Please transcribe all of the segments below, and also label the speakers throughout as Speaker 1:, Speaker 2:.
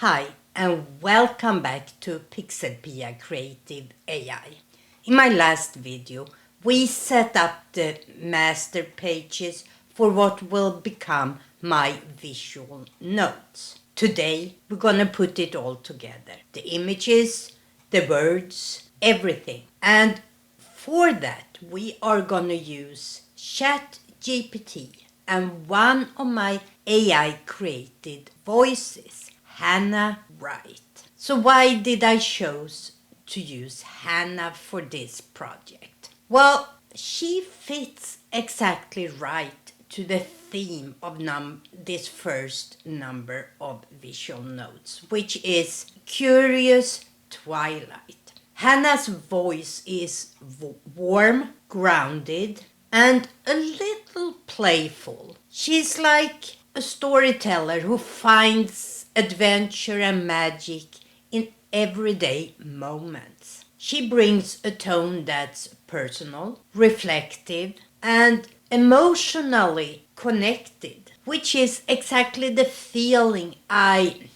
Speaker 1: Hi, and welcome back to PixelPia Creative AI. In my last video, we set up the master pages for what will become my visual notes. Today, we're gonna put it all together. The images, the words, everything. And for that, we are gonna use ChatGPT and one of my AI created voices, Hanna Wright. So why did I choose to use Hanna for this project? Well, she fits exactly right to the theme of this first number of visual notes, which is Curious Twilight. Hanna's voice is warm, grounded, and a little playful. She's like a storyteller who finds adventure and magic in everyday moments. She brings a tone that's personal, reflective, and emotionally connected, which is exactly the feeling I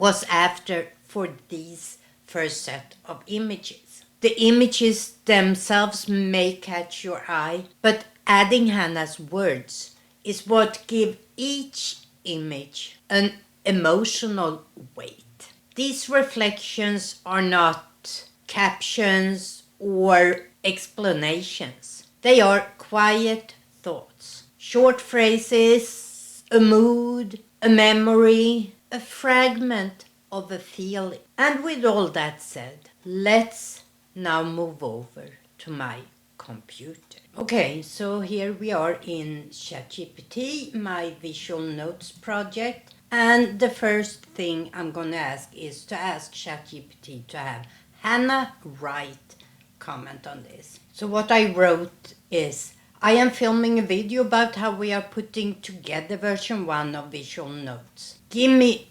Speaker 1: was after for these first set of images. The images themselves may catch your eye, but adding Hanna's words is what give each image an emotional weight. These reflections are not captions or explanations. They are quiet thoughts, short phrases, a mood, a memory, a fragment of a feeling. And with all that said, let's now move over to my computer. Okay, so here we are in ChatGPT, my visual notes project. And the first thing I'm going to ask is to ask ChatGPT to have Hanna Wright comment on this. So what I wrote is, I am filming a video about how we are putting together version 1 of visual notes. Give me,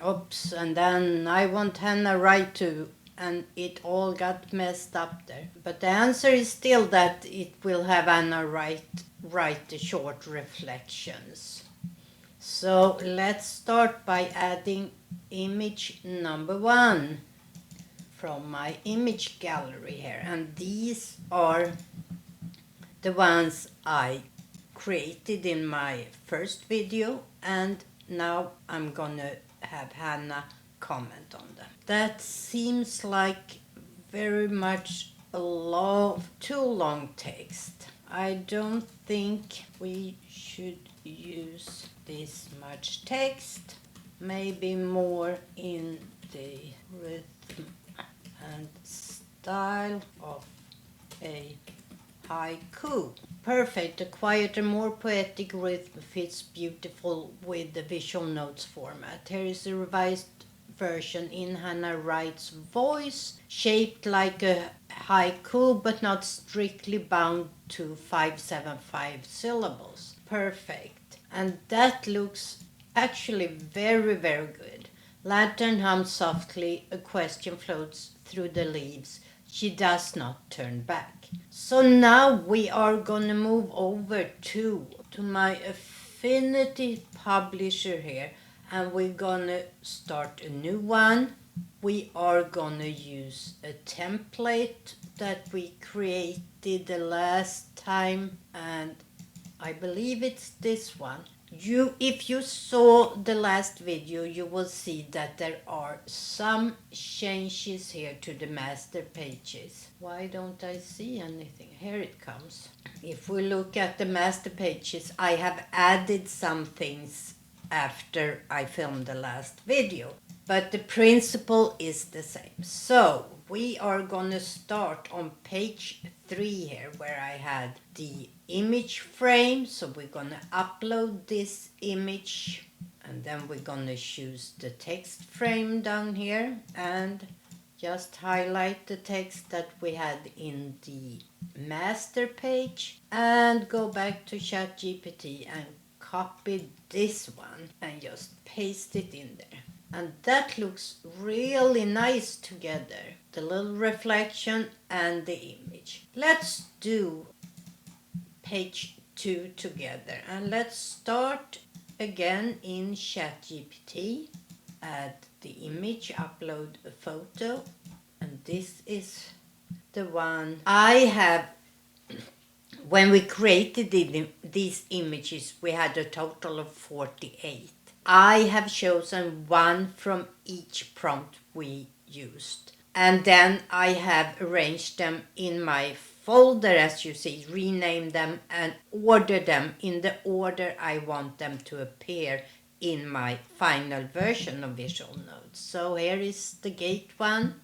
Speaker 1: oops, and then I want Hanna Wright to, and it all got messed up there. But the answer is still that it will have Hanna write the short reflections. So let's start by adding image number 1 from my image gallery here. And these are the ones I created in my first video, and now I'm gonna have Hanna comment on them. That seems like very much too long text. I don't think we should use this much text. Maybe more in the rhythm and style of a haiku. Perfect. A quieter, more poetic rhythm fits beautiful with the visual notes format. Here is a revised version in Hanna Wright's voice, shaped like a haiku but not strictly bound to 575 syllables. Perfect. And that looks actually very, very good. Lantern hums softly, a question floats through the leaves. She does not turn back. So now we are gonna move over to my Affinity Publisher here, and we're gonna start a new one. We are gonna use a template that we created the last time, and I believe it's this one. If you saw the last video, you will see that there are some changes here to the master pages. Why don't I see anything? Here it comes. If we look at the master pages, I have added some things after I filmed the last video, but the principle is the same. So we are gonna start on page 3 here, where I had the image frame. So we're gonna upload this image, and then we're gonna choose the text frame down here and just highlight the text that we had in the master page, and go back to ChatGPT and copy this one and just paste it in there. And that looks really nice together, the little reflection and the image. Let's do page 2 together, and let's start again in ChatGPT. Add the image, upload a photo, and this is the one I have. When we created these images, we had a total of 48. I have chosen one from each prompt we used. And then I have arranged them in my folder, as you see, rename them and order them in the order I want them to appear in my final version of Visual Notes. So here is the gate one.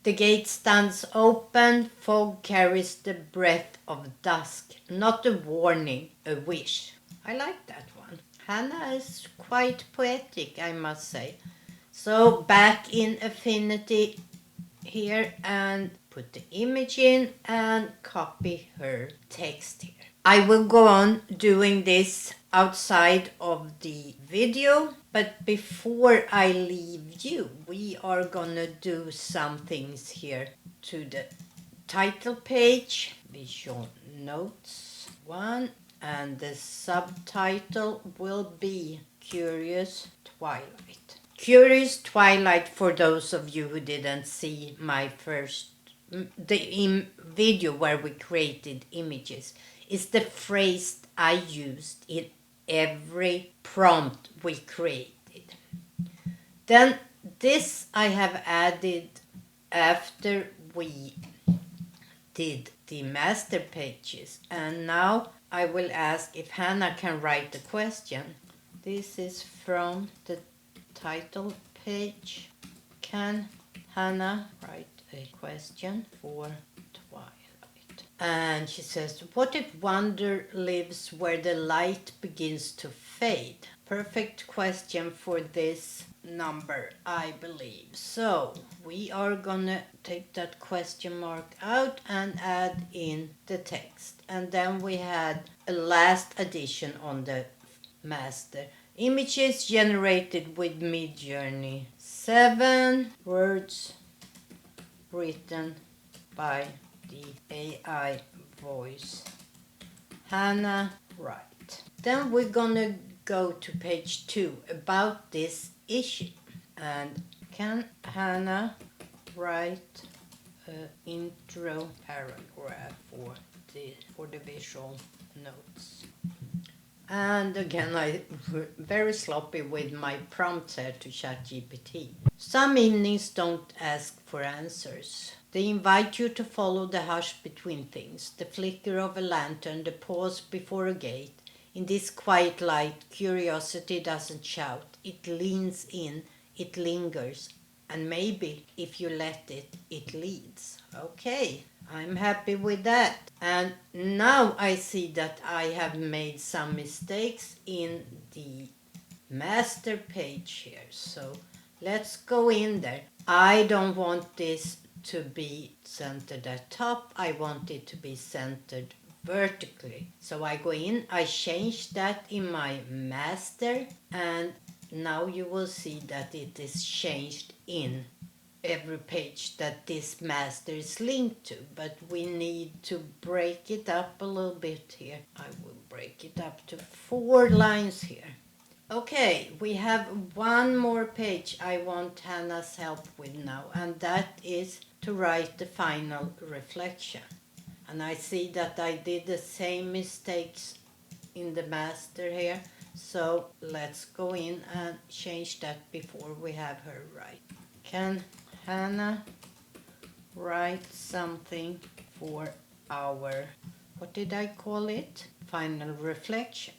Speaker 1: The gate stands open, fog carries the breath of dusk. Not a warning, a wish. I like that one. Hanna is quite poetic, I must say. So back in Affinity here and put the image in and copy her text here. I will go on doing this outside of the video, but before I leave you, we are gonna do some things here to the title page, Visual Notes 1, and the subtitle will be Curious Twilight. Curious Twilight, for those of you who didn't see my first video where we created images, is the phrase I used in every prompt we created. Then this I have added after we did the master pages, and now I will ask if Hanna can write a question. This is from the title page. Can Hanna write a question for Twilight? And she says, what if wonder lives where the light begins to fade? Perfect question for this number, I believe. So we are gonna take that question mark out and add in the text. And then we had a last addition on the master. Images generated with MidJourney. 7 words written by the AI voice. Hanna Wright. Then we're gonna go to page 2 about this issue. And can Hanna write an intro paragraph for the Visual Notes? And again, I'm very sloppy with my prompts here to ChatGPT. Some evenings don't ask for answers. They invite you to follow the hush between things, the flicker of a lantern, the pause before a gate. In this quiet light, curiosity doesn't shout. It leans in, it lingers, and maybe, if you let it, it leads. Okay, I'm happy with that. And now I see that I have made some mistakes in the master page here. So let's go in there. I don't want this to be centered at top. I want it to be centered vertically. So I go in, I change that in my master, and now you will see that it is changed in every page that this master is linked to, but we need to break it up a little bit here. I will break it up to 4 lines here. Okay, we have one more page I want Hanna's help with now, and that is to write the final reflection. And I see that I did the same mistakes in the master here, so let's go in and change that before we have her write. Can Hanna write something for our, what did I call it? Final reflection.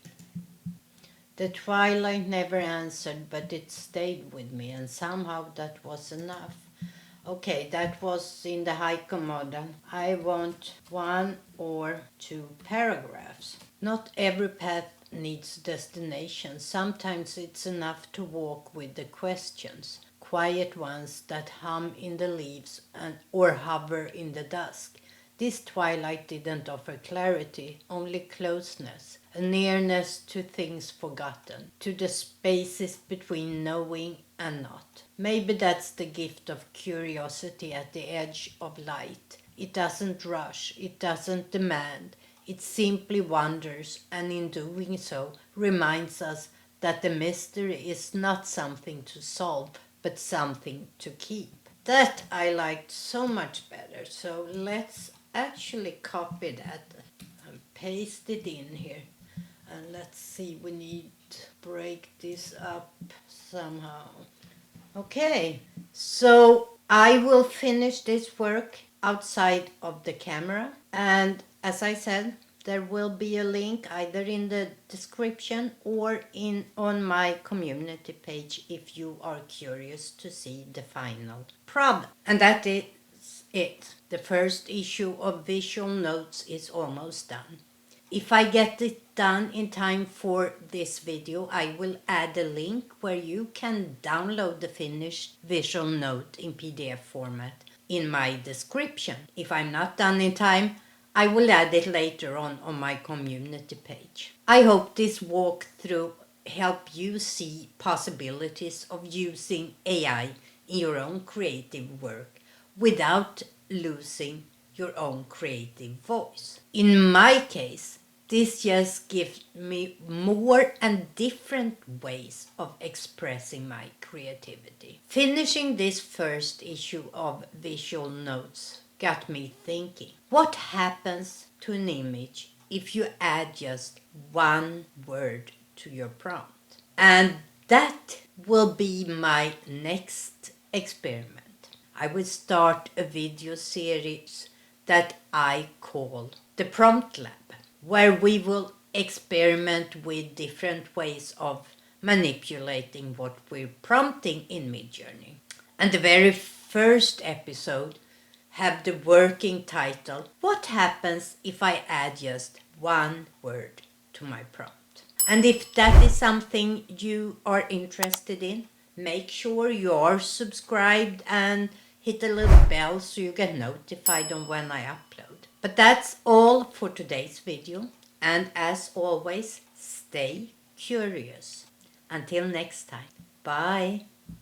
Speaker 1: The twilight never answered, but it stayed with me, and somehow that was enough. Okay, that was in the haiku model. I want 1 or 2 paragraphs. Not every path needs destination. Sometimes it's enough to walk with the questions. Quiet ones that hum in the leaves or hover in the dusk. This twilight didn't offer clarity, only closeness, a nearness to things forgotten, to the spaces between knowing and not. Maybe that's the gift of curiosity at the edge of light. It doesn't rush, it doesn't demand, it simply wanders, and in doing so reminds us that the mystery is not something to solve, but something to keep. That I liked so much better. So let's actually copy that and paste it in here. And let's see, we need to break this up somehow. Okay, so I will finish this work outside of the camera, and as I said, there will be a link either in the description or on my community page if you are curious to see the final product. And that is it. The first issue of Visual Notes is almost done. If I get it done in time for this video, I will add a link where you can download the finished visual note in PDF format in my description. If I'm not done in time, I will add it later on my community page. I hope this walkthrough help you see possibilities of using AI in your own creative work without losing your own creative voice. In my case, this just gives me more and different ways of expressing my creativity. Finishing this first issue of Visual Notes got me thinking, what happens to an image if you add just one word to your prompt? And that will be my next experiment. I will start a video series that I call the Prompt Lab, where we will experiment with different ways of manipulating what we're prompting in MidJourney. And the very first episode have the working title, What Happens If I Add Just One Word to My Prompt? And if that is something you are interested in, make sure you are subscribed and hit the little bell so you get notified on when I upload. But that's all for today's video. And as always, stay curious. Until next time, bye.